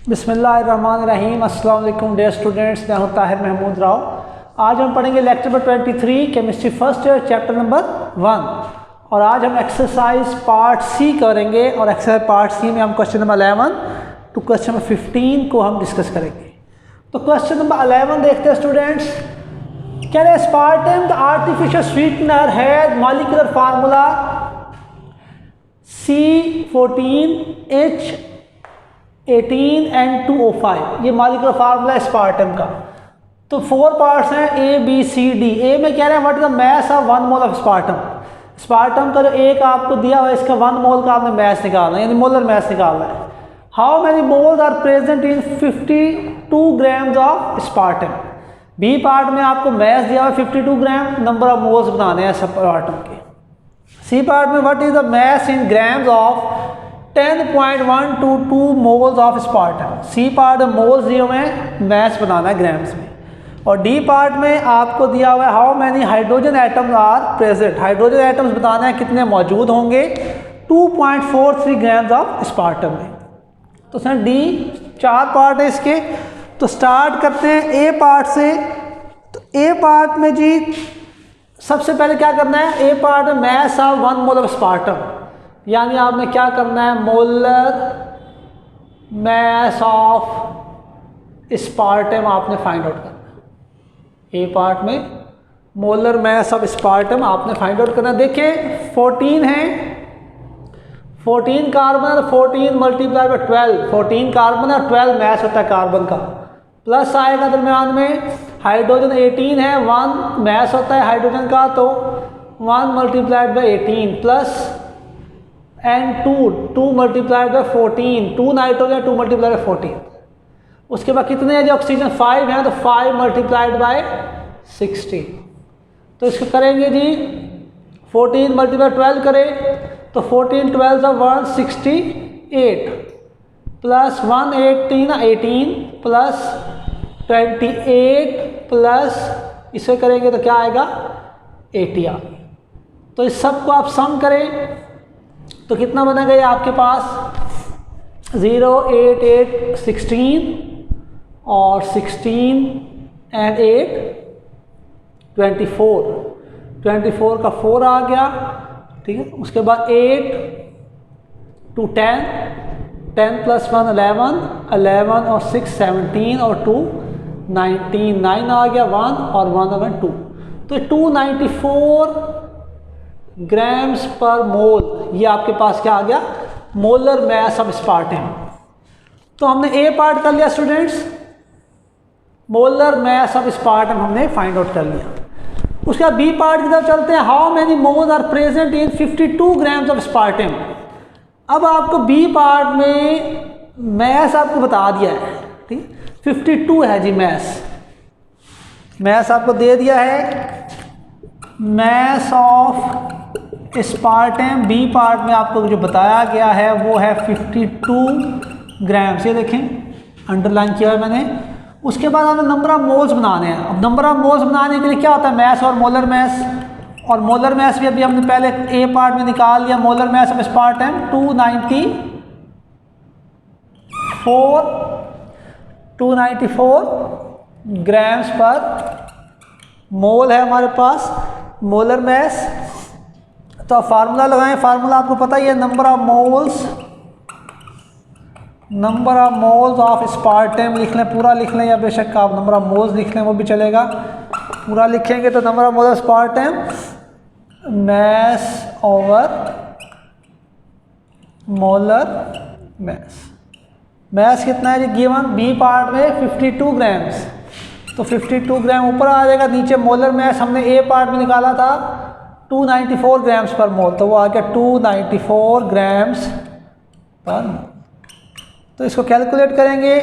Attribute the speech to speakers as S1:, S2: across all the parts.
S1: बिस्मिल्लाहिर्रहमानिर्रहीम। अस्सलाम वालेकुम डियर स्टूडेंट्स, मैं हूं ताहिर महमूद राव। आज हम पढ़ेंगे lecture number 23 chemistry first year chapter number 1 और आज हम एक्सरसाइज पार्ट सी करेंगे और एक्सरसाइज पार्ट सी में हम question number 11 to question number 15 को हम डिस्कस करेंगे। तो क्वेश्चन नंबर 11 देखते हैं students. Can aspartame the artificial sweetener has molecular formula C14H18N2O5। ये मॉलिक्यूलर फार्मूला है एस्पार्टम का। तो 4 पार्ट्स हैं A B C D। ए में कह रहे हैं what is the mass of 1 mole of aspartame. Aspartame का जो एक आपको दिया हुआ है इसका 1 मोल का आपने मास निकालना है, यानी मोलर मास निकालना है। How many moles are present in 52 grams of aspartame. B part में आपको मास दिया हुआ है 52 ग्राम, नंबर ऑफ मोल्स बनाने हैं एस्पार्टम के। सी पार्ट में what is the mass in grams of 10.122 moles of aspartame. C part में मोल्स दिए हुए हैं, मास बनाना है ग्राम्स में। और डी पार्ट में आपको दिया हुआ है how many hydrogen atoms are present. Hydrogen atoms बताना है कितने मौजूद होंगे 2.43 ग्राम्स ऑफ एस्पार्टम में। तो सर डी 4 पार्ट है इसके। तो स्टार्ट करते हैं ए पार्ट से। तो ए पार्ट में जी सबसे पहले क्या करना है, ए पार्ट में mass of 1 mole of aspartame, यानी आपने क्या करना है मोलर मास ऑफ एस्पार्टम आपने फाइंड आउट करना है। ए पार्ट में मोलर मास ऑफ एस्पार्टम आपने फाइंड आउट करना है। देखिए 14 है, 14 कार्बन है, 14 मल्टीप्लाई बाय 12, 14 कार्बन है और 12 मास होता है कार्बन का। प्लस आएगा दरम्यान में हाइड्रोजन 18 है, 1 मास होता है हाइड्रोजन का, तो 1 multiplied by 18 plus N2 2 multiplied by 14, 2 nitrogen 2 multiplied by 14। उसके बाद कितने हैं जो ऑक्सीजन 5 हैं, तो 5 मल्टीप्लाइड बाय 16। तो इसको करेंगे जी 14 मल्टीप्लाई 12 करें तो 14 12 168 प्लस 18 प्लस 28 प्लस इसे करेंगे तो क्या आएगा 80 आ गया। तो इस सब को आप सम करें तो कितना बनेगा ये आपके पास 0 8 8 16 और 16 एंड 8 24 का 4 आ गया, ठीक है। उसके बाद 8 to 10 प्लस 1 11 और 6 17 और 2 19 9 आ गया 1 और 1 और 2, तो 294 ग्राम्स पर मोल ये आपके पास क्या आ गया मोलर मास ऑफ एस्पार्टम। तो हमने ए पार्ट कर लिया students, molar mass of aspartame हमने फाइंड आउट कर लिया। उसके बाद बी पार्ट की तरफ चलते हैं। How many moles are present in 52 grams of aspartame. अब आपको बी पार्ट में मास आपको बता दिया है, ठीक 52 है जी मास आपको दे दिया है। Mass of aspartame B part में आपको जो बताया गया है वो है 52 ग्राम्स। ये देखें अंडरलाइन किया है मैंने। उसके बाद हमें नंबर ऑफ मोल्स बनाने हैं। अब नंबर ऑफ मोल्स बनाने के लिए क्या होता है मास और मोलर मास, और मोलर मास भी अभी हमने पहले ए पार्ट में निकाल लिया। Molar mass of aspartame 294 grams पर मोल है हमारे पास मोलर मास। तो आप फार्मूला लगाएं, फार्मूला आपको पता ही है number of moles of aspartame लिख लें, पूरा लिख लें या बेशक आप नंबर ऑफ मोल्स लिख लें वो भी चलेगा। पूरा लिखेंगे तो number of moles of aspartame mass over molar mass कितना है जी गिवन बी पार्ट में 52 ग्राम्स। तो 52 ग्राम ऊपर आ जाएगा, नीचे मोलर मास हमने ए पार्ट में निकाला था 294 ग्राम्स पर मोल, तो वो आ गया 294 ग्राम्स पर मोल। तो इसको कैलकुलेट करेंगे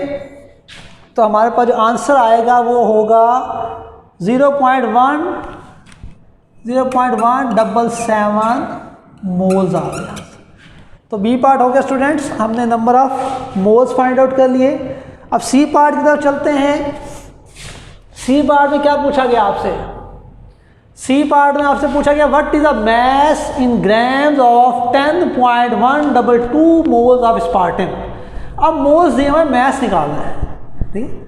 S1: तो हमारे पास जो आंसर आएगा वो होगा 0.177 मोल्स आ गया। तो बी पार्ट हो गया स्टूडेंट्स, हमने number of moles find out कर लिए। अब सी पार्ट की तरफ चलते हैं। सी पार्ट में क्या पूछा गया आपसे, सी पार्ट में आपसे पूछा गया what is the mass in grams of 10.122 moles of aspartame. अब मोल्स दिए हुए हैं, मैस निकालना है, ठीक है।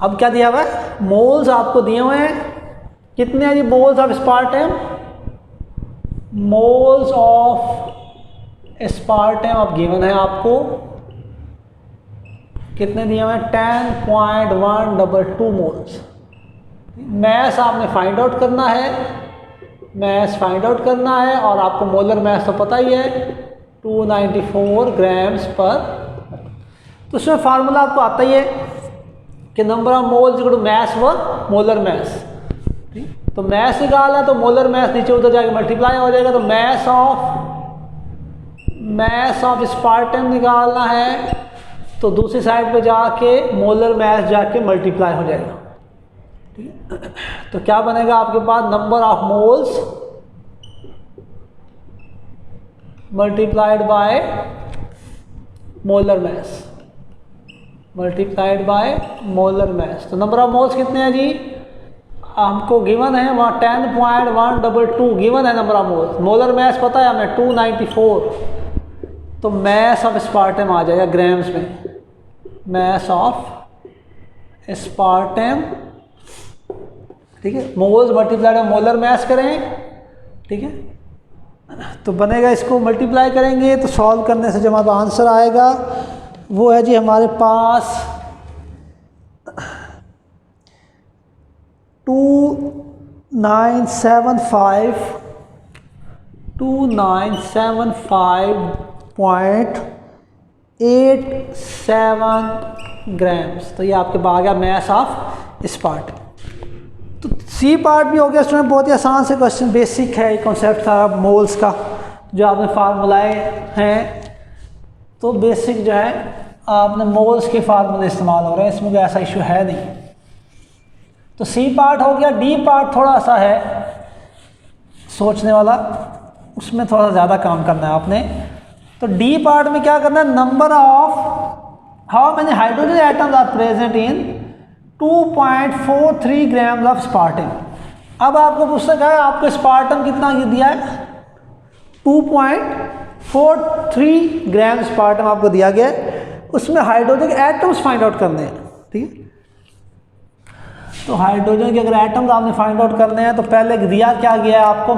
S1: अब क्या दिया हुआ है, मोल्स आपको दिए हुए हैं, कितने हैं जी moles of स्पार्टम, moles of aspartame अब गिवन है आपको, कितने दिए हुए हैं 10.122 मोल्स। मैस आपने फाइंड आउट करना है, मैस फाइंड आउट करना है, और आपको मोलर मैस तो पता ही है 294 ग्राम्स पर। तो उसमें फार्मूला आपको आता ही है कि number of moles equal to mass व मोलर मैस। तो मैस निकालना है तो मोलर मैस नीचे उधर जाके मल्टीप्लाई हो जाएगा, तो मैस ऑफ स्पार्टम निकालना है तो दूसरी साइड पे जाके मोलर मैस जाके मल्टीप्लाई हो जाएगा, ठीक है। तो क्या बनेगा आपके पास, number of moles multiplied by molar mass, multiplied by molar mass. तो नंबर ऑफ मोल्स कितने हैं जी, हमको गिवन है वहाँ 10.122 गिवन है number of moles, molar mass पता है हमें 294, तो मैस ऑफ स्पार्टम आ जाएगा ग्राम्स में, मैस ऑफ स्पार्टम, ठीक है। Moles multiplied by molar mess करें, ठीक है, तो बनेगा, इसको मल्टीप्लाई करेंगे तो सॉल्व करने से जो हमारा आंसर आएगा वो है जी हमारे पास 2975.87 ग्राम्स। तो ये आपके पास आ गया मैस ऑफ स्पार्टम। तो सी पार्ट भी हो गया स्टूडेंट, बहुत ही आसान से क्वेश्चन, बेसिक है कॉन्सेप्ट था मोल्स का जो आपने फार्मूलाए हैं, तो बेसिक जो है आपने मोल्स के फार्मूले इस्तेमाल हो रहे हैं, इसमें कोई ऐसा इशू है नहीं। तो सी पार्ट हो गया। डी पार्ट थोड़ा सा है सोचने वाला, उसमें थोड़ा ज़्यादा काम करना है आपने। तो डी पार्ट में क्या करना है, number of how many hydrogen atoms are present in 2.43 grams of aspartame. अब आपको पूछना क्या है, आपको स्पार्टम कितना दिया है, 2.43 ग्राम स्पार्टम आपको दिया गया है, उसमें हाइड्रोजन के एटम्स फाइंड आउट करने हैं, ठीक है। तो हाइड्रोजन के अगर एटम्स आपने फाइंड आउट करने हैं तो पहले दिया क्या गया है आपको,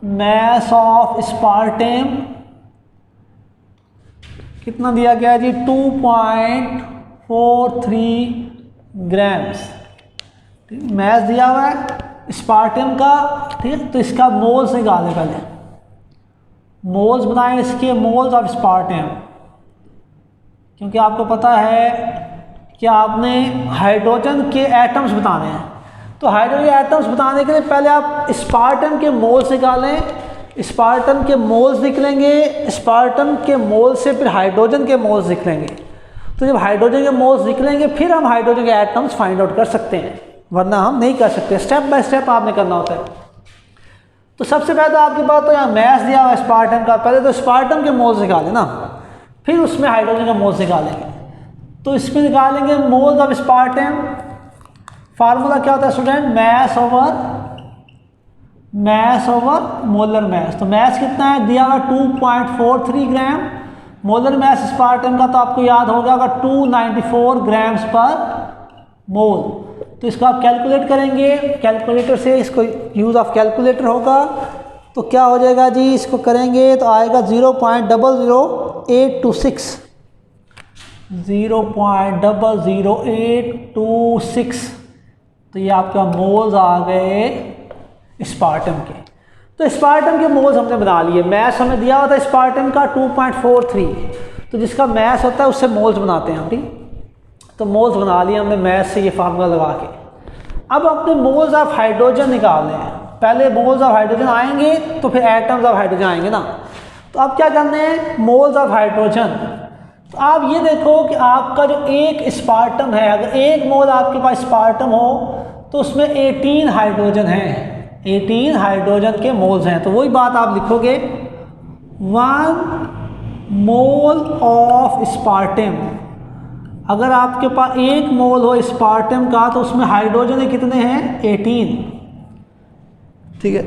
S1: मैस ऑफ स्पार्टम कितना दिया गया है जी, 2.43 ग्राम्स, मैस दिया हुआ है स्पार्टम का, ठीक है। तो इसका मोल्स निकालें, पहले मोल्स बनाएं इसके, मोल्स ऑफ स्पार्टम, क्योंकि आपको पता है कि आपने हाइड्रोजन के एटम्स बताने हैं। तो हाइड्रोजन एटम्स बताने के लिए पहले आप स्पार्टम के मोल्स निकालें, स्पार्टम के मोल्स निकलेंगे, स्पार्टम के मोल्स से फिर हाइड्रोजन के मोल्स निकलेंगे। तो जब हाइड्रोजन के मोल्स निकलेंगे फिर हम हाइड्रोजन के एटम्स फाइंड आउट कर सकते हैं, वरना हम नहीं कर सकते। स्टेप बाय स्टेप आपने करना होता है। तो सबसे पहले तो आपके पास तो यहाँ मैस दिया हुआ स्पार्टम का, पहले तो स्पार्टम के मोल्स निकालें ना, फिर उसमें हाइड्रोजन के मोल्स निकालेंगे। तो इसमें निकालेंगे मोल्स ऑफ स्पार्टम, फार्मूला क्या होता है student, mass over molar mass. तो मैस कितना है दिया हुआ 2.43 ग्राम, मोलर मैस स्पार्टम का तो आपको याद होगा 294 ग्राम्स पर मोल। तो इसको आप कैलकुलेट करेंगे, कैलकुलेटर से, इसको यूज़ ऑफ कैलकुलेटर होगा, तो क्या हो जाएगा जी, इसको करेंगे तो आएगा 0.00826, 0.00826। तो ये आपका मोल्स आ गए स्पार्टम के। तो स्पार्टम के मोल्स हमने बना लिए, मैस हमें दिया हुआ था स्पार्टम का 2.43, तो जिसका मैस होता है उससे मोल्स बनाते हैं हम, ठीक। तो मोल्स बना लिए हमने मैस से, ये फार्मूला लगा के। अब अपने मोल्स ऑफ हाइड्रोजन निकालने हैं, पहले मोल्स ऑफ हाइड्रोजन आएंगे तो फिर एटम्स ऑफ हाइड्रोजन आएंगे ना। तो अब क्या करने हैं, मोल्स ऑफ हाइड्रोजन। तो आप ये देखो कि आपका जो एक स्पार्टम है, अगर एक मोल आपके पास स्पार्टम हो तो उसमें 18 हाइड्रोजन हैं, 18 हाइड्रोजन के मोल्स हैं। तो वही बात आप लिखोगे 1 मोल ऑफ स्पार्टम। अगर आपके पास एक मोल हो स्पार्टम का तो उसमें हाइड्रोजन कितने हैं, 18, ठीक है।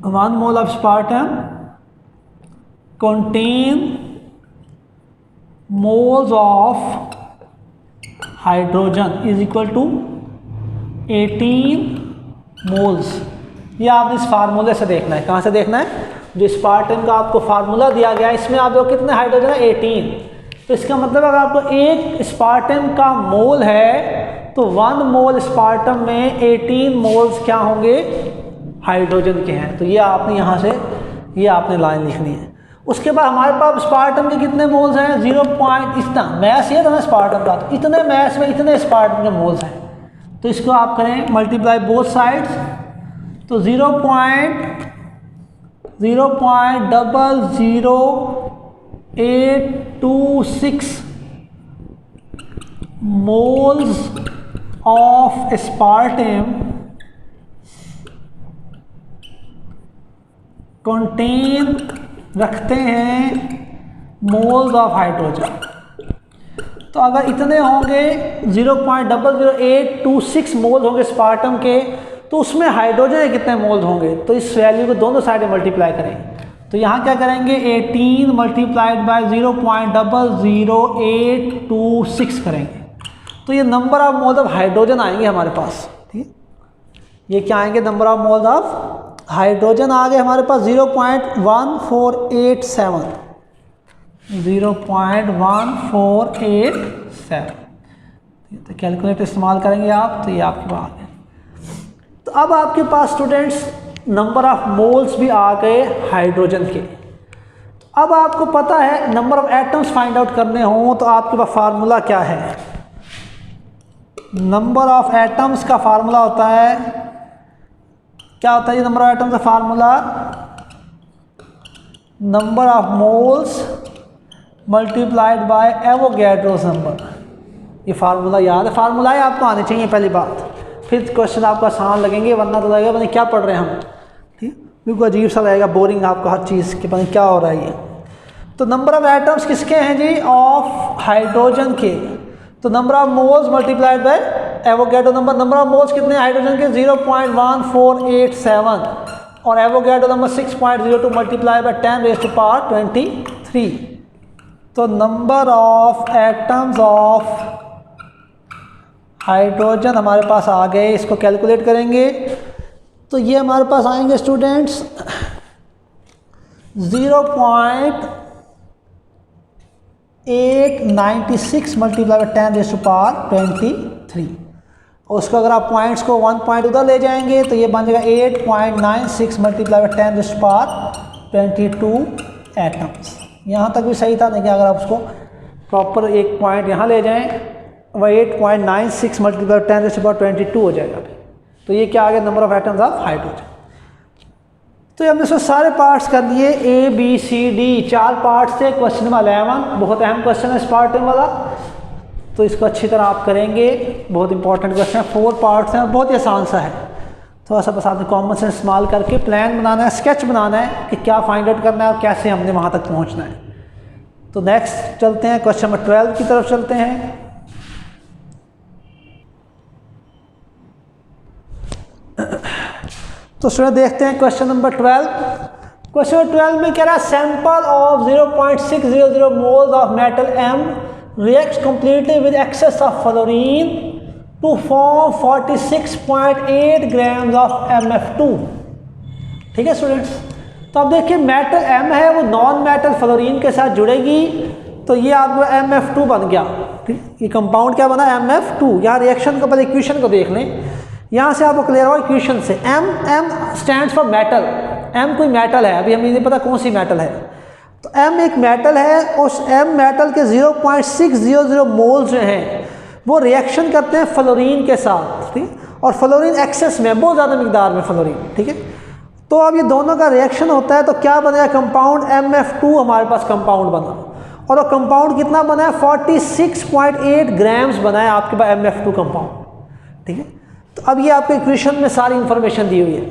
S1: 1 mole of aspartame contain moles of hydrogen is equal to 18 moles. ये आपने इस फार्मूले से देखना है। कहाँ से देखना है? जो स्पार्टन का आपको फार्मूला दिया गया है, इसमें आप लोग कितने हाइड्रोजन है? 18। तो इसका मतलब अगर आपको एक स्पार्टन का मोल है तो 1 मोल स्पार्टन में 18 मोल्स क्या होंगे? हाइड्रोजन के हैं। तो ये आपने यहाँ से ये आपने लाइन लिखनी है। उसके बाद हमारे पास स्पार्टन के कितने मोल्स हैं? 0. इतना मैस ये था ना स्पार्टन का, तो इतने मैस में इतने स्पार्टन के मोल्स हैं। तो इसको आप करें मल्टीप्लाई बोथ साइड्स, तो 0.00826 मोल्स ऑफ स्पार्टन कंटेन रखते हैं मोल्स ऑफ हाइड्रोजन। तो अगर इतने होंगे 0.00826 मोल होंगे स्पार्टम के, तो उसमें हाइड्रोजन के कितने मोल्स होंगे? तो इस वैल्यू को दोनों साइड में मल्टीप्लाई करें। तो यहाँ क्या करेंगे? 18 मल्टीप्लाइड बाय 0.00826 करेंगे। तो ये number of moles of hydrogen आएंगे हमारे पास। ठीक है, ये क्या आएंगे? Number of moles of hydrogen आ गए हमारे पास 0.1487। 0.1487। तो कैलकुलेटर इस्तेमाल करेंगे आप, तो ये आपके पास आ गए। तो अब आपके पास स्टूडेंट्स नंबर ऑफ मोल्स भी आ गए हाइड्रोजन के। तो अब आपको पता है number of atoms find out करने हों तो आपके पास फार्मूला क्या है? नंबर ऑफ एटम्स का फार्मूला होता है, क्या होता है ये नंबर ऑफ एटम्स का formula? Number of moles multiplied by Avogadro's number. ये फार्मूला याद है? फार्मूला ही आपको आने चाहिए पहली बात, फिर क्वेश्चन आपको आसान लगेंगे, वरना तो लगेगा पता नहीं क्या पढ़ रहे हैं हम। ठीक, बिल्कुल अजीब सा लगेगा, बोरिंग आपको हर चीज़ के, पता नहीं क्या हो रहा है ये। तो नंबर ऑफ एटम्स किसके हैं जी? ऑफ हाइड्रोजन के। तो number of moles multiplied by Avogadro number. Number of moles कितने हाइड्रोजन के? 0.1487 और एवोगैड्रो नंबर 6.02 मल्टीप्लाई बाय 10⁻23। तो number of atoms of hydrogen हमारे पास आ गए। इसको कैलकुलेट करेंगे तो ये हमारे पास आएंगे स्टूडेंट्स 0.896 मल्टीप्लाई बाय 10⁻23। और उसको अगर आप पॉइंट्स को 1 पॉइंट उधर ले जाएंगे तो ये बन जाएगा 8.96 मल्टीप्लाई बाय 10⁻22 एटम्स। यहाँ तक भी सही था, लेकिन अगर आप उसको प्रॉपर एक पॉइंट यहाँ ले जाएं वह 8.96 मल्टीप्लाई 10⁻22 हो जाएगा। तो ये क्या आ गया? Number of atoms of hydrogen. तो ये हमने इसमें सारे पार्ट्स कर दिए, A B C D 4 parts थे। क्वेश्चन नंबर 11 बहुत अहम क्वेश्चन है स्पार्टन वाला, तो इसको अच्छी तरह आप करेंगे। बहुत इंपॉर्टेंट क्वेश्चन है, 4 पार्ट्स हैं, बहुत ही आसान सा है। थोड़ा सा बस आपने कॉमन सेंस इस्तेमाल करके प्लान बनाना है, स्केच बनाना है कि क्या फाइंड आउट करना है और कैसे हमने वहाँ तक पहुँचना है। तो नेक्स्ट चलते हैं, क्वेश्चन नंबर 12 की तरफ चलते हैं। तो स्टूडेंट देखते हैं क्वेश्चन नंबर 12। क्वेश्चन नंबर 12 में कह रहा है sample of 0.600 moles of metal M reacts completely with excess of fluorine to form 46.8 grams of MF2। ठीक है स्टूडेंट्स, तो अब देखिए मेटल M है वो नॉन मेटल फ्लोरीन के साथ जुड़ेगी, तो ये आपको MF2 बन गया। ये कंपाउंड क्या बना? MF2। यहाँ रिएक्शन को पहले इक्वेशन को देख लें, यहाँ से आपको क्लियर होगा इक्वेशन से। M stands for metal. M कोई मेटल है, अभी हमें नहीं पता कौन सी मेटल है, तो M एक मेटल है। उस M मेटल के 0.600 मोल्स जो हैं वो रिएक्शन करते हैं फ्लोरीन के साथ। ठीक, और फ्लोरीन एक्सेस में, बहुत ज़्यादा मिकदार में फ्लोरीन। ठीक है, तो अब ये दोनों का रिएक्शन होता है तो क्या बनेगा? कंपाउंड MF2 हमारे पास कंपाउंड बना, और वो कंपाउंड कितना बना है? 46.8 ग्राम्स बना है आपके पास MF2 कंपाउंड। ठीक है, तो अब ये आपके इक्वेशन में सारी इंफॉर्मेशन दी हुई है।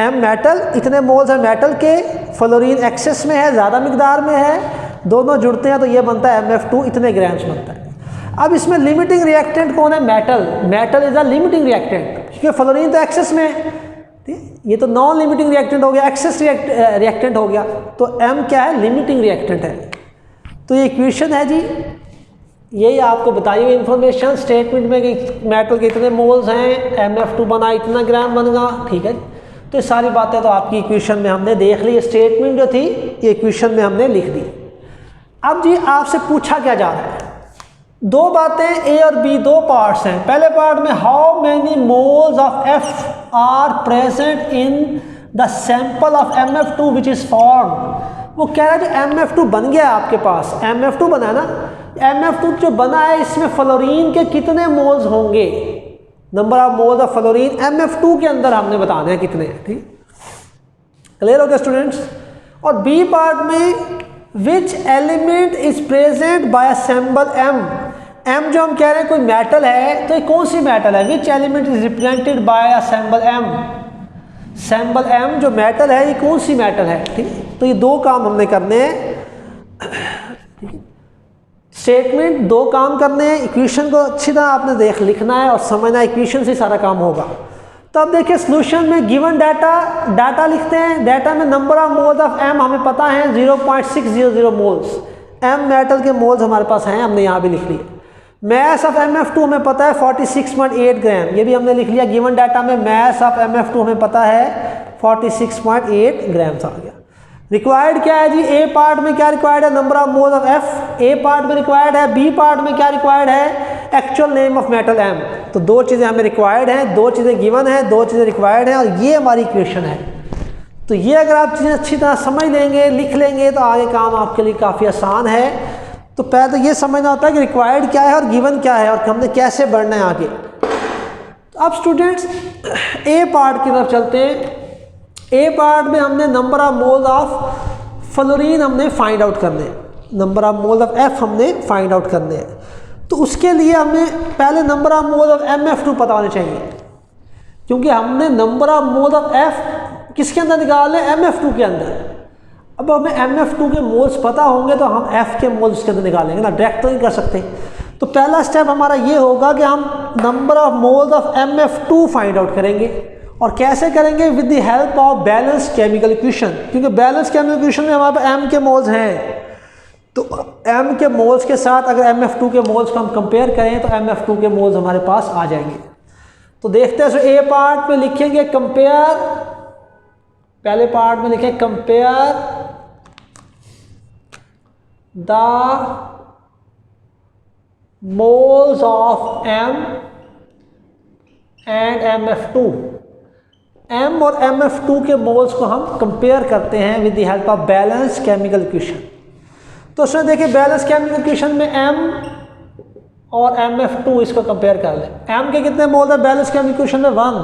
S1: M मेटल, इतने मोल्स है मेटल के, फ्लोरीन एक्सेस में है, ज़्यादा मिकदार में है, दोनों जुड़ते हैं तो ये बनता है MF2, इतने ग्राम्स बनता है। अब इसमें लिमिटिंग रिएक्टेंट कौन है? Metal. Metal is a limiting reactant, क्योंकि फ्लोरीन तो एक्सेस में है। ठीक, ये तो नॉन लिमिटिंग रिएक्टेंट हो गया, एक्सेस रिएक्टेंट हो गया, तो M क्या है, लिमिटिंग रिएक्टेंट है। तो ये इक्वेशन है जी, यही आपको बताई हुई इन्फॉर्मेशन स्टेटमेंट में कि मेटल के इतने मोल्स हैं, MF2 बना इतना ग्राम बनेगा, ठीक है। तो ये सारी बातें तो आपकी इक्वेशन में हमने देख ली, स्टेटमेंट जो थी ये इक्वेशन में हमने लिख दी। अब जी आपसे पूछा क्या जा रहा है, दो बातें ए और बी, दो पार्ट्स हैं। पहले पार्ट में how many moles of F are present in the sample of MF2 which is form. वो कह रहा है जो MF2 बन गया आपके पास, MF2 बना है ना, MF2 जो बना है इसमें फ्लोरीन के कितने मोल्स होंगे, number of moles of fluorine MF2 के अंदर हमने बताने हैं कितने, ठीक, क्लियर हो गया स्टूडेंट्स। और बी पार्ट में which element is present by symbol M। M जो हम कह रहे हैं कोई मेटल है, तो ये कौन सी मेटल है, which element is represented by a symbol M। Symbol M जो मेटल है ये कौन सी मेटल है, ठीक। तो ये दो काम हमने करने हैं, स्टेटमेंट दो काम करने हैं, इक्वेशन को अच्छी तरह आपने देख लिखना है और समझना है, इक्वेशन से सारा काम होगा। तो अब देखिए सोल्यूशन में गिवन डाटा लिखते हैं, डाटा में number of moles of M हमें पता है 0.600 मोल्स, M मेटल के मोल्स हमारे पास हैं, हमने यहाँ भी लिख लिए। मैस ऑफ MF2 हमें पता है 46.8 ग्राम, ये भी हमने लिख लिया। गिवन डाटा में मैस ऑफ MF2 हमें पता है 46.8 ग्राम आ गया। रिक्वायर्ड क्या है जी, ए पार्ट में क्या रिक्वायर्ड है, number of moles of F A part में रिक्वायर्ड है, बी पार्ट में क्या रिक्वायर्ड है, actual name of metal M। तो दो चीज़ें हमें रिक्वायर्ड हैं, दो चीज़ें गिवन हैं, दो चीज़ें रिक्वायर्ड हैं, और ये हमारी इक्वेशन है। तो ये अगर आप चीज़ें अच्छी तरह समझ लेंगे, लिख लेंगे, तो आगे काम आपके लिए काफ़ी आसान है। तो पहले तो ये समझना होता है कि रिक्वायर्ड क्या है और गिवन क्या है और हमने कैसे बढ़ना है आगे। तो अब स्टूडेंट्स ए पार्ट की तरफ चलते हैं। ए पार्ट में हमने number of moles of fluorine हमने फाइंड आउट करने हैं, number of moles of F हमने फाइंड आउट करने हैं। तो उसके लिए हमें पहले number of moles of MF2 पता होने चाहिए, क्योंकि हमने number of moles of F किसके अंदर निकालने, MF2 के अंदर। अब हमें MF2 के मोल्स पता होंगे तो हम F के मोल्स के अंदर निकालेंगे ना, डायरेक्ट तो नहीं कर सकते। तो पहला स्टेप हमारा ये होगा कि हम number of moles of MF2 find out करेंगे। और कैसे करेंगे, with the help of balance chemical equation, क्योंकि बैलेंस केमिकल इक्वेशन में हमारे पास M के मोल्स हैं। तो M के मोल्स के साथ अगर MF2 के मोल्स को हम कंपेयर करें तो MF2 के मोल्स हमारे पास आ जाएंगे। तो देखते हैं, ए पार्ट में लिखेंगे कंपेयर, पहले पार्ट में लिखें compare the moles of M and MF2। M और MF2 के मोल्स को हम कंपेयर करते हैं with the help of balance chemical equation. तो उसमें देखिए बैलेंस केमिकल इक्वेशन में M और MF2 इसको कंपेयर कर लें। M के कितने मोल्स है बैलेंस केमिकल इक्वेशन में 1,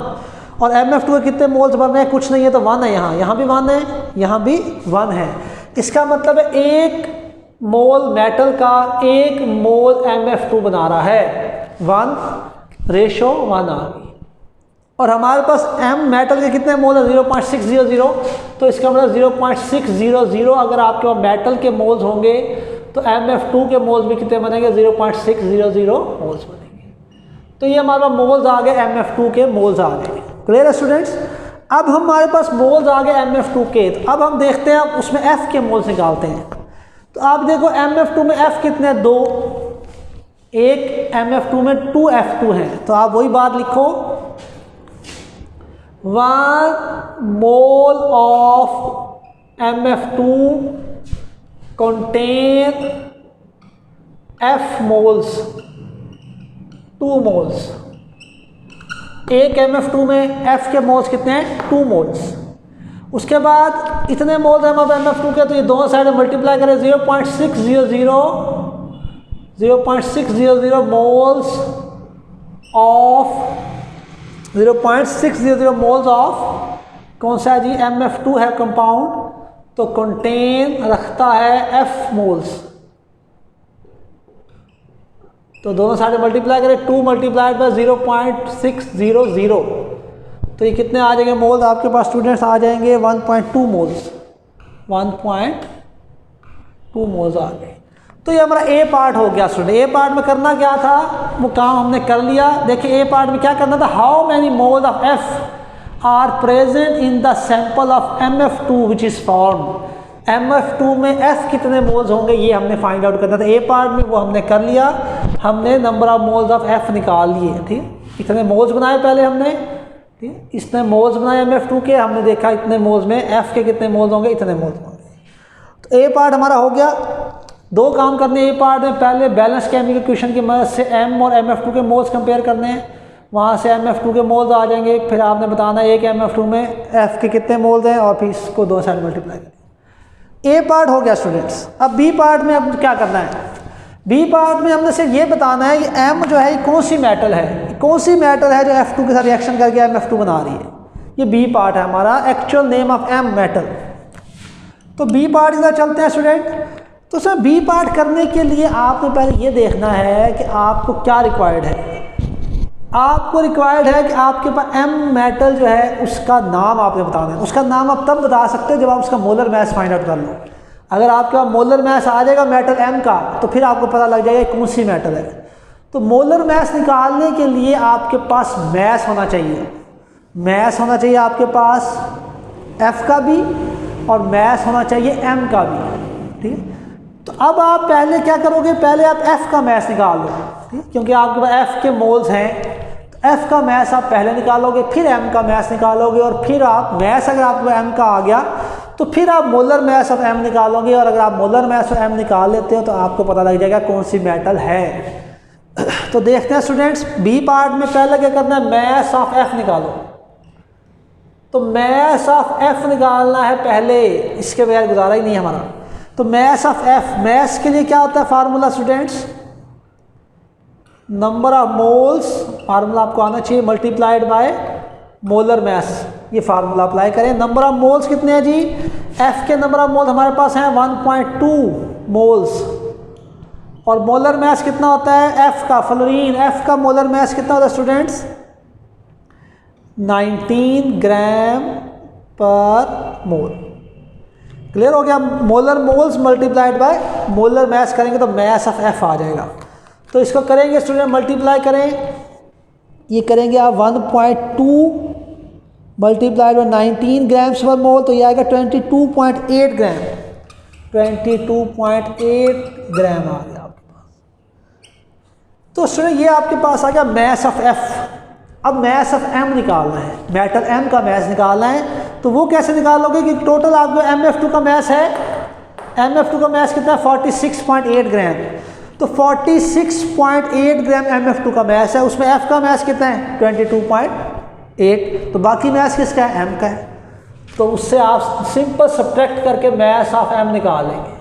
S1: और MF2 के कितने मोल्स बन रहे हैं, कुछ नहीं है तो 1 है, यहाँ भी 1 है, यहाँ भी 1 है। इसका मतलब है एक मोल मेटल का 1 मोल MF2 बना रहा है, 1:1 आ गई। और हमारे पास M मेटल के कितने मोल है 0.600, तो इसका मतलब 0.600 अगर आपके पास मेटल के मोल्स होंगे तो MF2 के मोल्स भी कितने बनेंगे, 0.600 मोल्स बनेंगे। तो ये हमारे पास मोल्स आ गए, MF2 के मोल्स आ गए। क्लियर है स्टूडेंट्स। अब हमारे पास मोल्स आ गए MF2 के, तो अब हम देखते हैं, अब उसमें F के मोल्स निकालते हैं। तो आप देखो MF2 में F कितने, 2, एक MF2 में 2F2 है, तो आप वही बात लिखो, 1 mole of MF2 contain F moles, 2 moles। एक MF2 में F के मोल्स कितने हैं, 2 मोल्स। उसके बाद इतने मोल्स हैं हमारे MF2 के, तो ये दोनों साइड मल्टीप्लाई करें, 0.600 मोल्स ऑफ 0.600 मोल्स ऑफ कौन सा है जी, MF2 है कंपाउंड, तो कंटेन रखता है F मोल्स। तो दोनों साइड मल्टीप्लाई करें, 2 मल्टीप्लाइड बाय 0.600, तो ये कितने आ जाएंगे मोल्स आपके पास स्टूडेंट्स, आ जाएंगे 1.2 मोल्स, 1.2 मोल्स आ गए। तो ये हमारा ए पार्ट हो गया स्टूडेंट। ए पार्ट में करना क्या था, वो काम हमने कर लिया। देखिए ए पार्ट में क्या करना था, how many moles of F are present in the sample of MF2 which is formed. MF2 में F कितने मोल्स होंगे ये हमने फाइंड आउट करना था। ए पार्ट में वो हमने कर लिया, हमने number of moles of F निकाल लिए। ठीक, इतने मोल्स बनाए पहले हमने, ठीक, इसने मोल्स बनाए MF2 के, हमने देखा इतने मोल्स में F के कितने मोल्स होंगे, इतने मोल्स होंगे। तो ए पार्ट हमारा हो गया। दो काम करने ए पार्ट में, पहले बैलेंस केमिकल इक्वेशन की मदद से M और MF2 के मोल्स कंपेयर करने हैं, वहाँ से MF2 के मोल्स आ जाएंगे, फिर आपने बताना है एक MF2 में F के कितने मोल्स हैं और फिर इसको दो साइड मल्टीप्लाई करें। ए पार्ट हो गया स्टूडेंट्स। अब बी पार्ट में अब क्या करना है? बी पार्ट में हमने सिर्फ ये बताना है कि M जो है ये कौन सी मेटल है, कौन सी मेटल है जो F2 के साथ रिएक्शन करके MF2 बना रही है। ये बी पार्ट है हमारा, actual name of M metal. तो बी पार्ट इधर चलते हैं स्टूडेंट। तो सर बी पार्ट करने के लिए आपने पहले ये देखना है कि आपको क्या रिक्वायर्ड है। आपको रिक्वायर्ड है कि आपके पास M मेटल जो है उसका नाम आपने बताना है। उसका नाम आप तब बता सकते हो जब आप उसका मोलर मैस फाइंड आउट कर लो। अगर आपके पास मोलर मैस आ जाएगा मेटल M का, तो फिर आपको पता लग जाएगा कौन सी मेटल है। तो मोलर मैस निकालने के लिए आपके पास मैस होना चाहिए, मैस होना चाहिए आपके पास F का भी और मैस होना चाहिए M का भी। ठीक, तो अब आप पहले क्या करोगे, पहले आप F का मैस निकाल लो। ठीक, क्योंकि आपके पास F के मोल्स हैं, तो F का मैस आप पहले निकालोगे, फिर M का मैस निकालोगे, और फिर आप मैस अगर आपको M का आ गया तो फिर आप मोलर मैस ऑफ M निकालोगे, और अगर आप मोलर मैस ऑफ M निकाल लेते हो तो आपको पता लग जाएगा कौन सी मेटल है। तो देखते हैं स्टूडेंट्स, बी पार्ट में पहले क्या करना है, मैस ऑफ F निकालो। तो मैस ऑफ F निकालना है पहले, इसके बगैर गुजारा ही नहीं हमारा। तो मैस ऑफ F, मैस के लिए क्या होता है formula students, number of moles, formula आपको आना चाहिए, मल्टीप्लाइड बाय मोलर मैस। ये फार्मूला अप्लाई करें। नंबर ऑफ मोल्स कितने हैं जी, F के नंबर ऑफ मोल्स हमारे पास हैं 1.2 मोल्स, और मोलर मैस कितना होता है F का, फ्लोरीन F का मोलर मैस कितना होता है स्टूडेंट्स, 19 ग्राम पर मोल। क्लियर हो गया। Molar moles multiplied by molar mess करेंगे तो मैस ऑफ F आ जाएगा। तो इसको करेंगे स्टूडेंट, मल्टीप्लाई करें, ये करेंगे आप 1.2 मल्टीप्लाइड बाय 19 ग्राम्स पर मोल, तो ये आएगा 22.8 ग्राम, 22.8 ग्राम आ गया आपके पास। तो स्टूडेंट ये आपके पास आ गया मैस ऑफ F। अब मैस ऑफ M निकालना है, मेटल M का मैस निकालना है। तो वो कैसे निकालोगे कि टोटल आपको MF2 का मैस है, MF2 का मैस कितना है 46.8 ग्राम। तो 46.8 ग्राम MF2 का मैस है, उसमें F का मैस कितना है 22.8, तो बाकी मैस किसका है, M का है। तो उससे आप सिंपल सब्ट्रैक्ट करके मैस ऑफ M निकालेंगे।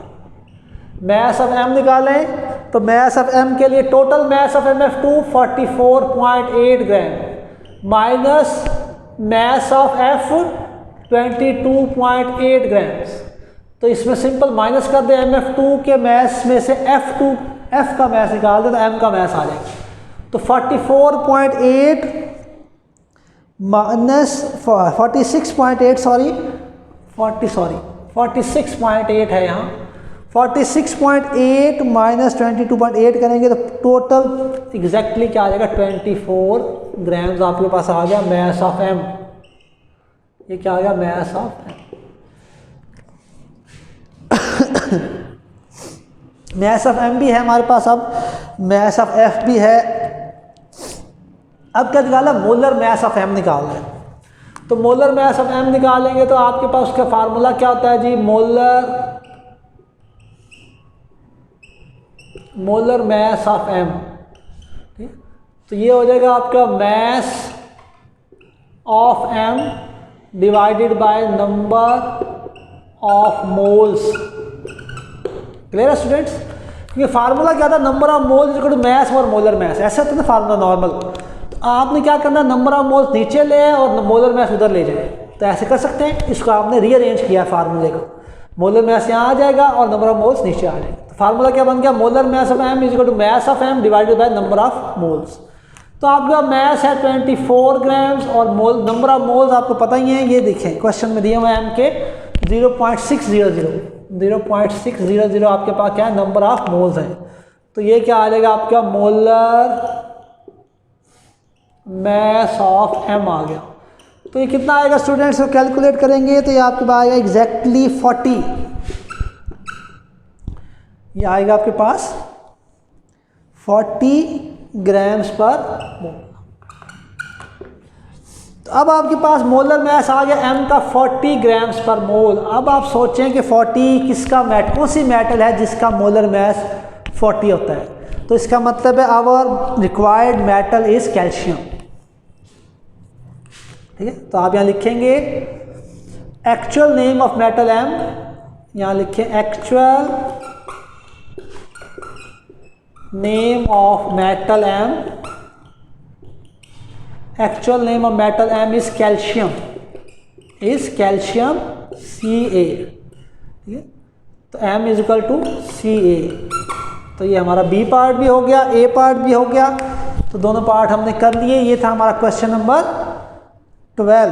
S1: मैस ऑफ M निकालें तो मैस ऑफ M के लिए total mass of MF2 44.8 gram minus mass of F 22.8 grams. तो इसमें सिंपल माइनस कर दे, MF2 के मैस में से F का मैस निकाल दे तो M का मैस आ जाएगा। तो 44.8 माइनस 46.8 है यहाँ, 46.8 माइनस 22.8 करेंगे तो टोटल एग्जैक्टली क्या आ जाएगा 24 ग्राम्स आपके पास आ गया मैस ऑफ M। ये क्या आ गया mess of M। Mess of M भी है हमारे पास, अब मैस ऑफ F भी है। अब क्या निकाला, मोलर मैस ऑफ M निकालना है। तो मोलर मैस ऑफ M निकालेंगे तो आपके पास उसका फार्मूला क्या होता है जी, मोलर मैस ऑफ M। ठीक, तो ये हो जाएगा आपका mass of M divided by number of moles. Clear है स्टूडेंट्स, क्योंकि फार्मूला क्या था, number of moles equal to mass और मोलर मैस, ऐसा होता है ना फार्मूला नॉर्मल। तो आपने क्या करना, नंबर ऑफ मोल्स नीचे ले आए और मोलर मैस उधर ले जाए, तो ऐसे कर सकते हैं। इसको आपने रीअरेंज किया फार्मूले को, मोलर मैस यहाँ आ जाएगा और नंबर ऑफ मोल्स नीचे आ जाएगा। तो फार्मूला क्या बन गया, molar mass of M is equal to mass of M divided by number of moles. तो आपका मैस है 24 ग्राम्स और मोल नंबर ऑफ मोल्स आपको पता ही है, ये देखें क्वेश्चन में दिए हुए M के 0.600 आपके पास क्या है, नंबर ऑफ मोल्स है। तो ये क्या आ जाएगा आपका मोलर मैस ऑफ M आ गया। तो ये कितना आएगा स्टूडेंट्स, को कैलकुलेट करेंगे तो ये आपके पास आएगा एग्जैक्टली 40, ये आएगा आपके पास 40 ग्राम्स पर मोल। तो अब आपके पास मोलर मैस आ गया m का 40 ग्राम्स पर मोल। अब आप सोचें कि 40 किसका कौन सी मेटल है जिसका मोलर मैस 40 होता है, तो इसका मतलब है our required metal is calcium. ठीक है, तो आप यहाँ लिखेंगे actual name of metal m, यहाँ लिखें actual name of metal m, actual name of metal m is calcium, Ca। ठीक है, तो m is equal to Ca। तो ये हमारा b पार्ट भी हो गया, a पार्ट भी हो गया, तो दोनों पार्ट हमने कर लिए। ये था हमारा क्वेश्चन नंबर 12।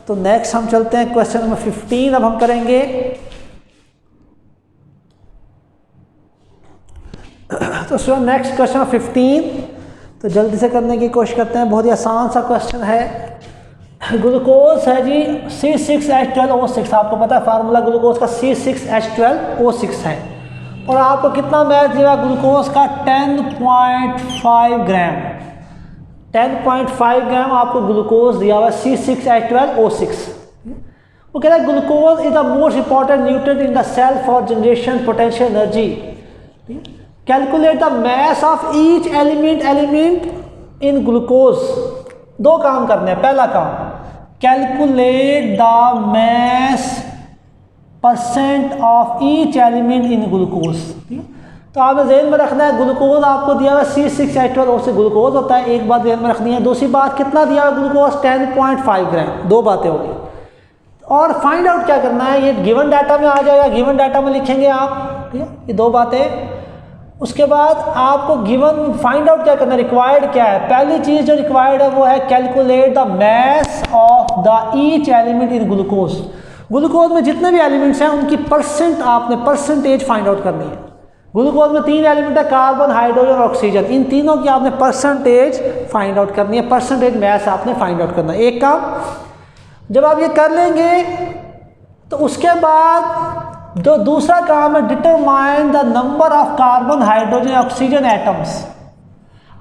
S1: तो नेक्स्ट हम चलते हैं क्वेश्चन नंबर 15 अब हम करेंगे। तो सो नेक्स्ट क्वेश्चन 15, तो जल्दी से करने की कोशिश करते हैं। बहुत ही आसान सा क्वेश्चन है। ग्लूकोज है जी C6H12O6, आपको पता है फार्मूला ग्लूकोज का C6H12O6 है, और आपको कितना मैच दिया ग्लूकोज का 10.5 ग्राम, 10.5 ग्राम आपको ग्लूकोज दिया हुआ C6H12O6। वो कह रहा है glucose is the most important nutrient in the cell for generation potential energy. Calculate the mass of each element in glucose. दो काम करने हैं। पहला काम, calculate the mass percent of each element in glucose. तो आपने ज़हन में रखना है ग्लूकोज आपको दिया हुआ C6H12O6 ग्लूकोज होता है, एक बात ध्यान में रखनी है। दूसरी बात, कितना दिया हुआ ग्लूकोज 10.5 ग्राम। दो बातें होगी। और फाइंड आउट क्या करना है, ये गिवन डाटा में आ जाएगा, गिवन डाटा में लिखेंगे आप। ठीक है, ये दो बातें। उसके बाद आपको गिवन फाइंड आउट क्या करना है, रिक्वायर्ड क्या है। पहली चीज़ जो रिक्वायर्ड है वो है calculate the mass of the each element in glucose. Glucose में जितने भी एलिमेंट्स हैं उनकी आपने परसेंटेज फाइंड आउट करनी है। ग्लूकोज में 3 एलिमेंट है, कार्बन, हाइड्रोजन और ऑक्सीजन। इन तीनों की आपने परसेंटेज फाइंड आउट करनी है, परसेंटेज मैस आपने फाइंड आउट करना है। एक काम जब आप ये कर लेंगे तो उसके बाद जो दूसरा काम है, determine the number of carbon, hydrogen, oxygen atoms.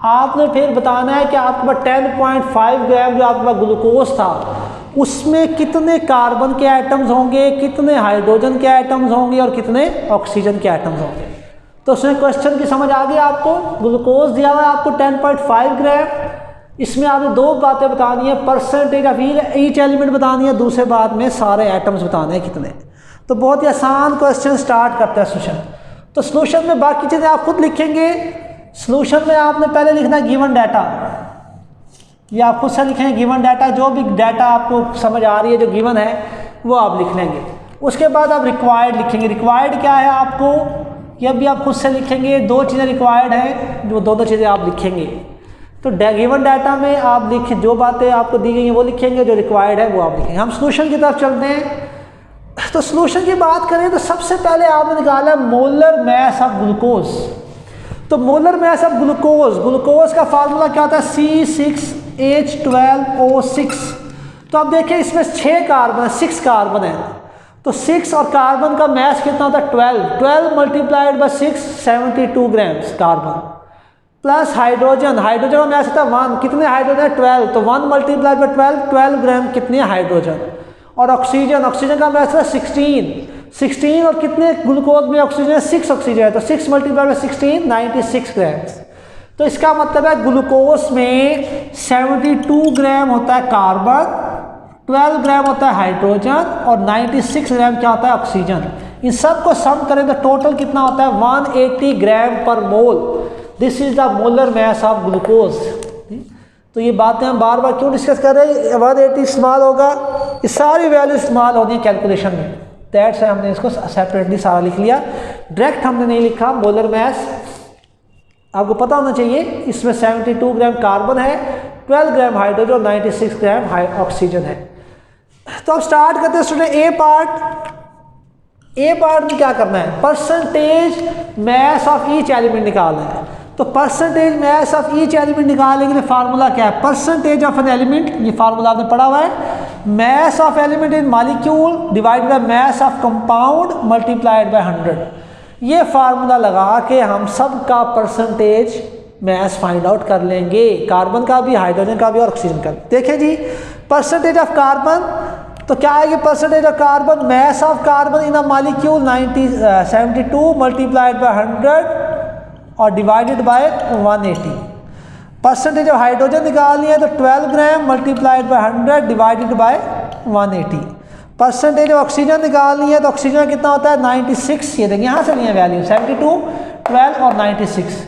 S1: आपने फिर बताना है कि आपके पास 10.5 ग्राम जो आपके पास ग्लूकोज था उसमें कितने कार्बन के एटम्स होंगे, कितने हाइड्रोजन के एटम्स होंगे और कितने ऑक्सीजन के एटम्स होंगे। तो उसमें क्वेश्चन की समझ आ गई आपको। ग्लूकोज दिया हुआ है आपको 10.5 ग्राम, इसमें आपने दो बातें बतानी है, परसेंटेज ऑफ ईच एलिमेंट बतानी है, दूसरे बात में सारे एटम्स बताने हैं कितने। तो बहुत ही आसान क्वेश्चन स्टार्ट करते हैं सोल्यूशन। तो सोल्यूशन में बाकी चीज़ें आप खुद लिखेंगे। सोल्यूशन में आपने पहले लिखना है गिवन डाटा, ये आप खुद से लिखेंगे गिवन डाटा। जो भी डाटा आपको समझ आ रही है जो गिवन है वो आप लिख लेंगे। उसके बाद आप रिक्वायर्ड लिखेंगे। रिक्वायर्ड क्या है आपको, ये भी आप खुद से लिखेंगे। दो चीज़ें रिक्वायर्ड है, जो दोनों चीज़ें आप लिखेंगे। तो गिवन डाटा में आप लिखें, जो बातें आपको दी गई हैं वो लिखेंगे, जो रिक्वायर्ड है वो आप लिखेंगे। हम सोल्यूशन की तरफ चलते हैं। तो सोल्यूशन की बात करें तो सबसे पहले आपने निकाला मोलर मैस ऑफ ग्लूकोज। तो molar mass of glucose, glucose का फार्मूला क्या होता है, C6H12O6। तो अब देखें इसमें 6 कार्बन, 6 कार्बन है। तो 6 और कार्बन का मैस कितना होता है 12 multiplied by 6 72 grams carbon, plus hydrogen, hydrogen का मैस होता है 1, कितने हाइड्रोजन 12, तो 1 मल्टीप्लाइड बाय 12 ग्राम कितने हाइड्रोजन। और ऑक्सीजन, ऑक्सीजन का मैस है 16 और कितने ग्लूकोज में ऑक्सीजन है 6 ऑक्सीजन है, तो 6 मल्टीप्लाइड बाय 16 96 ग्राम्स। तो इसका मतलब है ग्लूकोज में 72 ग्राम होता है कार्बन, 12 ग्राम होता है हाइड्रोजन और 96 ग्राम क्या होता है ऑक्सीजन। इन सब को सम करें तो टोटल कितना होता है 180 ग्राम पर mole. This is the molar mass of glucose. तो ये बातें हम बार बार क्यों डिस्कस कर रहे हैं, 180 इस्तेमाल होगा, ये सारी वैल्यू इस्तेमाल होनी है कैलकुलेशन में। दैट्स है हमने इसको सेपरेटली सारा लिख लिया, डायरेक्ट हमने नहीं लिखा। मोलर मैस आपको पता होना चाहिए, इसमें 72 ग्राम कार्बन है, 12 ग्राम हाइड्रोजन और 96 ग्राम ऑक्सीजन है। तो अब स्टार्ट करते हैं स्टूडेंट ए पार्ट। ए पार्ट में क्या करना है, percentage mess of each element निकालना है। तो percentage mess of each element निकालेंगे तो फार्मूला क्या है, परसेंटेज ऑफ एन एलिमेंट, ये फार्मूला आपने पढ़ा हुआ है, mass of element in molecule divided by mass of compound multiplied by 100। ये फार्मूला लगा के हम सब का परसेंटेज मैस फाइंड आउट कर लेंगे, कार्बन का भी, हाइड्रोजन का भी और ऑक्सीजन का भी। देखें जी, परसेंटेज ऑफ कार्बन तो क्या आएगी, percentage of carbon, mass of carbon in a molecule 72 multiplied by 100 और divided by 180। Percentage of hydrogen निकालनी है तो 12 gram multiplied by 100 divided by 180। Percentage of oxygen निकालनी है तो ऑक्सीजन कितना होता है 96, ये देखिए यहाँ से लिए वैल्यू 72, 12 और 96।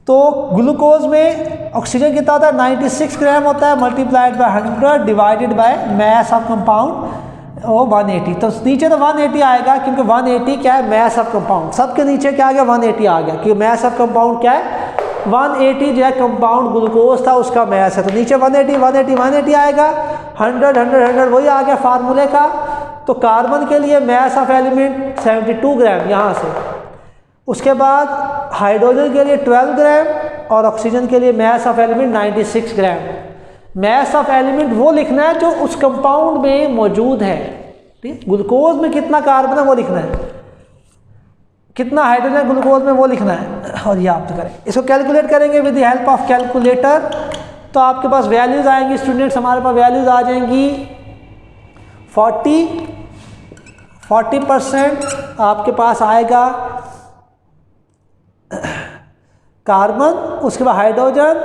S1: तो ग्लूकोज में ऑक्सीजन कितना होता है 96 ग्राम होता है multiplied by 100 divided by mass of compound और 180। तो नीचे तो 180 आएगा क्योंकि 180 क्या है, मैस ऑफ कंपाउंड, सबके नीचे क्या आ गया 180 आ गया, क्योंकि मैस ऑफ कंपाउंड क्या है 180 जो है कंपाउंड ग्लूकोज था उसका मैस है, तो नीचे 180 आएगा, 100 वही आ गया फार्मूले का। तो कार्बन के लिए मैस ऑफ एलिमेंट 72 ग्राम यहाँ से, उसके बाद हाइड्रोजन के लिए 12 ग्राम और ऑक्सीजन के लिए mass of element 96 gram. Mass of element वो लिखना है जो उस कंपाउंड में मौजूद है, ठीक, ग्लूकोज में कितना कार्बन है वो लिखना है, कितना हाइड्रोजन ग्लूकोज में वो लिखना है, और ये आप तो करें। इसको कैलकुलेट करेंगे with the help of calculator, तो आपके पास वैल्यूज आएंगी स्टूडेंट्स, हमारे पास वैल्यूज आ जाएंगी 40% आपके पास आएगा कार्बन, उसके बाद हाइड्रोजन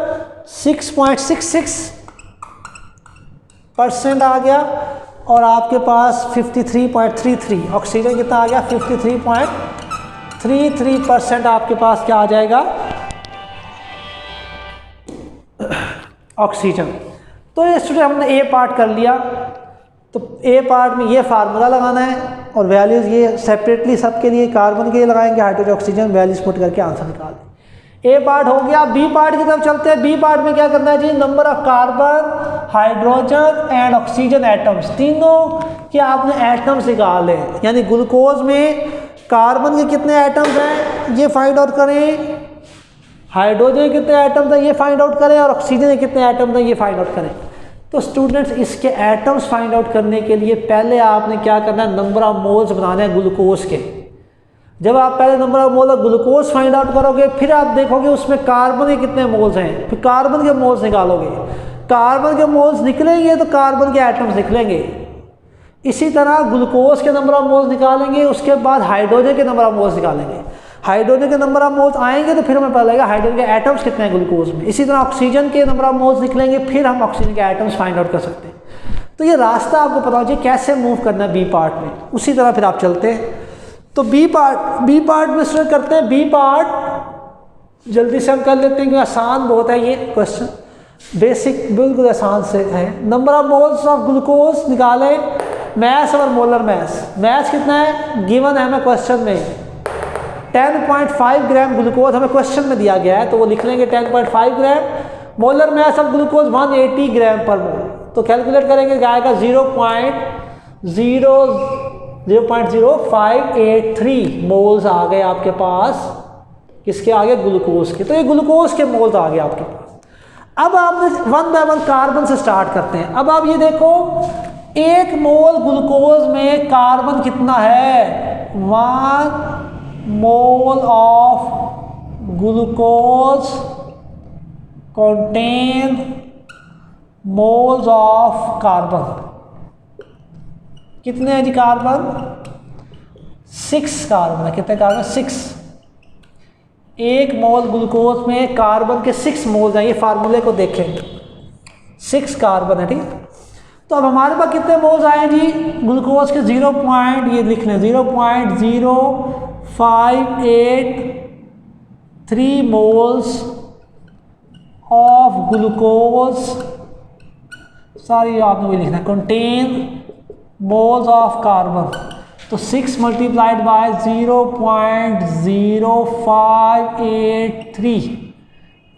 S1: 6.66% आ गया, और आपके पास 53.33, ऑक्सीजन कितना आ गया 53.33% आपके पास क्या आ जाएगा ऑक्सीजन। तो ये स्टूडेंट हमने ए पार्ट कर लिया, तो ए पार्ट में ये फार्मूला लगाना है और वैल्यूज़ ये सेपरेटली सबके लिए, कार्बन के लिए लगाएंगे, हाइड्रोजन ऑक्सीजन वैल्यूज पुट करके आंसर निकाल दें। ए पार्ट हो गया, बी पार्ट की तरफ चलते हैं। बी पार्ट में क्या करना है जी, number of carbon, hydrogen and oxygen atoms, तीनों के आपने एटम्स निकाले, यानी ग्लूकोज में कार्बन के कितने एटम्स हैं ये फाइंड आउट करें, हाइड्रोजन के कितने एटम्स हैं ये फाइंड आउट करें, और ऑक्सीजन के कितने एटम्स हैं ये फाइंड आउट करें। तो स्टूडेंट्स इसके एटम्स फाइंड आउट करने के लिए पहले आपने क्या करना है, नंबर ऑफ मोल्स बनाने हैं ग्लूकोज के। जब आप पहले number of mole glucose find out करोगे, फिर आप देखोगे उसमें कार्बन के कितने मोल्स हैं, फिर कार्बन के मोल्स निकालोगे, कार्बन के मोल्स निकलेंगे तो कार्बन के एटम्स निकलेंगे। इसी तरह ग्लूकोज के नंबर ऑफ मोल्स निकालेंगे, उसके बाद हाइड्रोजन के नंबर ऑफ मोल्स निकालेंगे, हाइड्रोजन के नंबर ऑफ मोल्स आएंगे तो फिर हमें पता लगेगा हाइड्रोजन के एटम्स कितने हैं ग्लूकोज में। इसी तरह ऑक्सीजन के नंबर ऑफ मोल्स निकलेंगे, फिर हम ऑक्सीजन के एटम्स फाइंड आउट कर सकते हैं। तो ये रास्ता आपको पता हो चाहिए कैसे मूव करना है बी पार्ट में, उसी तरह फिर आप चलते हैं। तो बी पार्ट में शुरू करते हैं। बी पार्ट जल्दी से हम कर लेते हैं क्योंकि आसान बहुत है ये क्वेश्चन, बेसिक बिल्कुल आसान से है। Number of moles of glucose निकाले, मैस और मोलर मैस कितना है गिवन है हमें क्वेश्चन में, 10.5 ग्राम ग्लूकोज हमें क्वेश्चन में दिया गया है, तो वो लिख लेंगे 10.5 ग्राम। Molar mass of glucose 180 gram पर मोल, तो कैलकुलेट करेंगे क्या आएगा 0.0583 मोल्स आ गए आपके पास, किसके आगे ग्लूकोज के। तो ये ग्लूकोज के मोल्स आ गए आपके पास। अब आप वन बाय वन कार्बन से स्टार्ट करते हैं। अब आप ये देखो, एक मोल ग्लूकोज में कार्बन कितना है, 1 mole of glucose contain moles of carbon, कितने हैं जी कार्बन, 6 कार्बन है। कितने कार्बन, 6। एक मोल ग्लूकोज में कार्बन के 6 मोल्स हैं, ये फार्मूले को देखें, 6 कार्बन है, ठीक। तो अब हमारे पास कितने मोल्स आए जी ग्लूकोज के, ये लिख लें 0.0583 मोल्स ऑफ ग्लूकोज, सारी आपने वही लिखना है, कंटेन मोल्स ऑफ कार्बन। तो 6 मल्टीप्लाइड बाय 0.0583,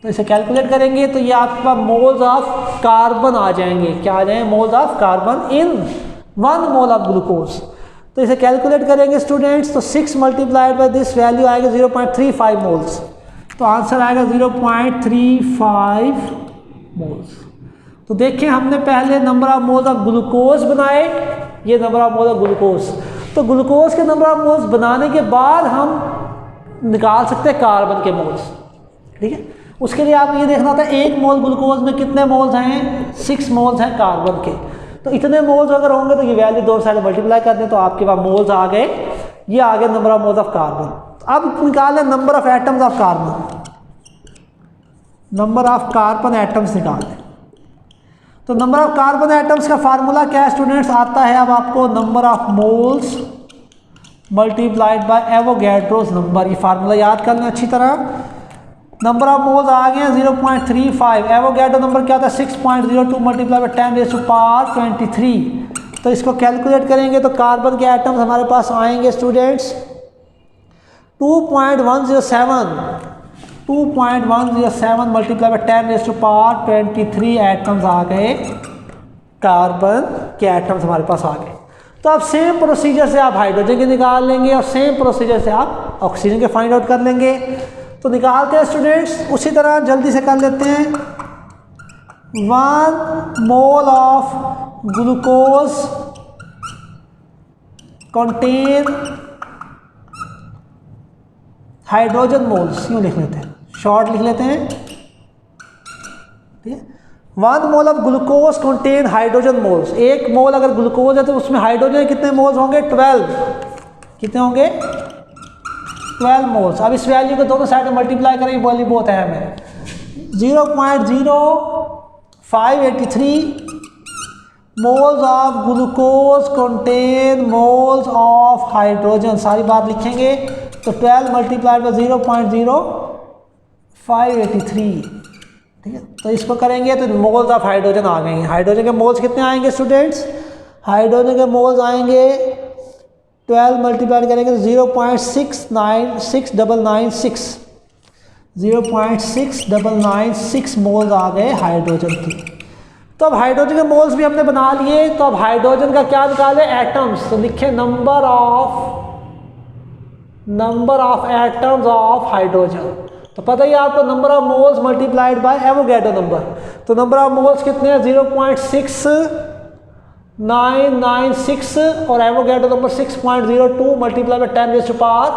S1: तो इसे कैलकुलेट करेंगे तो ये आपके पास मोल्स ऑफ कार्बन आ जाएंगे। क्या आ जाएंगे, moles of carbon in 1 mole of glucose. तो इसे कैलकुलेट करेंगे स्टूडेंट्स, तो 6 मल्टीप्लाइड बाय दिस वैल्यू आएगा 0.35 मोल्स। तो तो आंसर आएगा 0.35 मोल्स। तो देखें हमने पहले number of moles of glucose बनाए, ये number of moles of glucose. तो ग्लूकोज के नंबर ऑफ मोल्स बनाने के बाद हम निकाल सकते हैं कार्बन के मोल्स, ठीक है। उसके लिए आप ये देखना होता है 1 मोल ग्लूकोज में कितने मोल्स हैं, 6 मोल्स हैं कार्बन के। तो इतने मोल्स अगर होंगे तो ये वैल्यू दो साइड मल्टीप्लाई कर दें तो आपके पास मोल्स आ गए, ये आ गए number of moles of carbon. अब निकाल लें number of atoms of carbon, number of carbon atoms निकाल लें। तो नंबर ऑफ कार्बन एटम्स का फार्मूला क्या है स्टूडेंट्स, आता है अब आपको number of moles multiplied by Avogadro's number. ये फार्मूला याद कर लें अच्छी तरह। नंबर ऑफ मोल्स आ गए 0.35, एवोगैड्रो नंबर क्या था 6.02 multiply by 10 raise to power 23। तो इसको कैलकुलेट करेंगे तो कार्बन के एटम्स हमारे पास आएंगे students 2.107 multiply by 10 raise to power 23 atoms आ गए, कार्बन के एटम्स हमारे पास आ गए। तो अब सेम प्रोसीजर से आप हाइड्रोजन के निकाल लेंगे और सेम प्रोसीजर से आप ऑक्सीजन के फाइंड आउट कर लेंगे। तो निकालते हैं स्टूडेंट्स, उसी तरह जल्दी से कर लेते हैं। 1 mole of glucose contain hydrogen moles, यूँ लिख लेते हैं, शॉर्ट लिख लेते हैं, ठीक है। 1 mole of glucose contain hydrogen moles, 1 मोल अगर ग्लूकोज है तो उसमें हाइड्रोजन कितने मोल्स होंगे, 12। कितने होंगे, 12 मोल्स। अब इस वैल्यू को दोनों साइड में मल्टीप्लाई करेंगे, वैल्यू बहुत अहम है। 0.0583 moles of glucose contain moles of hydrogen, सारी बात लिखेंगे। तो 12 मल्टीप्लाइड बाई 0.0583, ठीक है। तो इसको करेंगे तो मोल्स ऑफ हाइड्रोजन आ गए। हाइड्रोजन के मोल्स कितने आएंगे स्टूडेंट्स, हाइड्रोजन के मोल्स आएंगे 12 मल्टीप्लाई करेंगे तो 0.6996 मोल्स आ गए हाइड्रोजन की। तो अब हाइड्रोजन के मोल्स भी हमने बना लिए, तो अब हाइड्रोजन का क्या निकाले, एटम्स। तो लिखे number of atoms of hydrogen. तो पता ही आपको number of moles multiplied by Avogadro number. तो नंबर ऑफ मोल्स कितने हैं 0.6996 और Avogadro number 6.02 multiply by 10 raise to power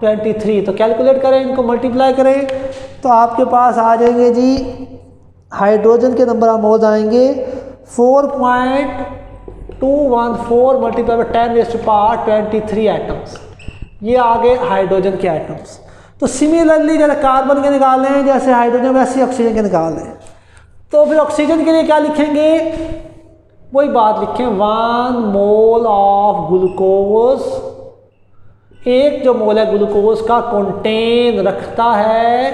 S1: 23। तो कैलकुलेट करें, इनको मल्टीप्लाई करें तो आपके पास आ जाएंगे जी, हाइड्रोजन के नंबर ऑफ मोल्स आएंगे 4.214 multiply by 10 raise to power 23 atoms. ये आ गए हाइड्रोजन के एटम्स। तो सिमिलरली जैसे कार्बन के निकालें, जैसे हाइड्रोजन वैसे ऑक्सीजन के निकालें। तो फिर ऑक्सीजन के लिए क्या लिखेंगे, वही बात लिखें, 1 मोल ऑफ ग्लूकोज, एक जो मोल है ग्लूकोज का कंटेन रखता है,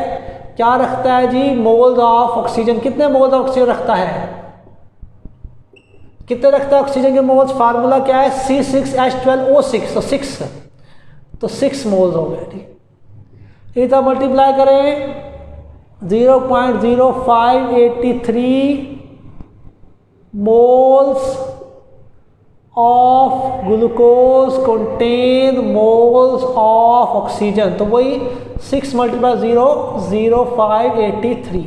S1: क्या रखता है जी, मोल्स ऑफ ऑक्सीजन। कितने मोल्स ऑफ ऑक्सीजन रखता है, कितने रखता है ऑक्सीजन के मोल्स, फार्मूला क्या है C6H12O6, तो 6, तो 6 मोल्स हो गए, ठीक। इसी तरह मल्टीप्लाई करें 0.0583 moles of glucose contain moles of oxygen. तो वही 6 मल्टीप्लाई 0.0583।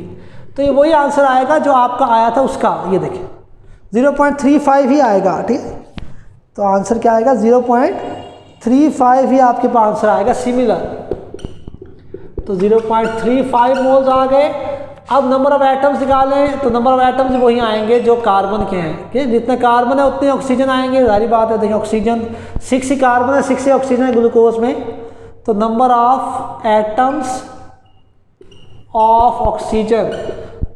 S1: तो ये वही आंसर आएगा जो आपका आया था उसका, ये देखें 0.35 ही आएगा, ठीक। तो आंसर क्या आएगा 0.35 ही आपके पास आंसर आएगा, सिमिलर। तो 0.35 मोल्स आ गए। अब नंबर ऑफ एटम्स निकालें तो नंबर ऑफ एटम्स वही आएंगे जो कार्बन के हैं, कि जितने कार्बन है उतने ऑक्सीजन आएंगे, सारी बात है। देखिए ऑक्सीजन 6 ही कार्बन है, 6 ही ऑक्सीजन है ग्लूकोज में। तो number of atoms of oxygen,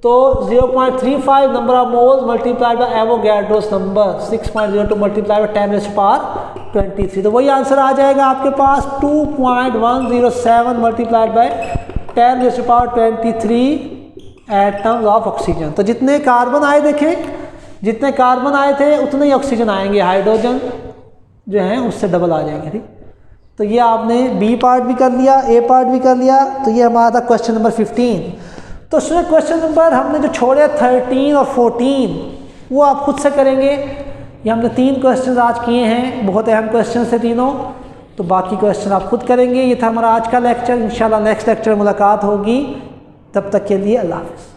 S1: तो 0.35 number of moles multiplied by Avogadro's number 6.02 multiplied by 10 raise to power 23। तो वही आंसर आ जाएगा आपके पास 2.107 multiplied by 10 raise to power 23 atoms of oxygen. तो जितने कार्बन आए, देखें जितने कार्बन आए थे उतने ही ऑक्सीजन आएंगे, हाइड्रोजन जो है उससे डबल आ जाएंगे, ठीक। तो ये आपने बी पार्ट भी कर लिया, ए पार्ट भी कर लिया। तो ये हमारा था क्वेश्चन नंबर 15। तो उसमें क्वेश्चन नंबर हमने जो छोड़े 13 और 14 वो आप खुद से करेंगे। ये हमने 3 क्वेश्चन आज किए हैं, बहुत अहम क्वेश्चन थे तीनों। तो बाकी क्वेश्चन आप खुद करेंगे। ये था हमारा आज का लेक्चर। इंशाल्लाह नेक्स्ट लेक्चर मुलाकात होगी, तब तक के लिए अल्लाह हाफ़िज़।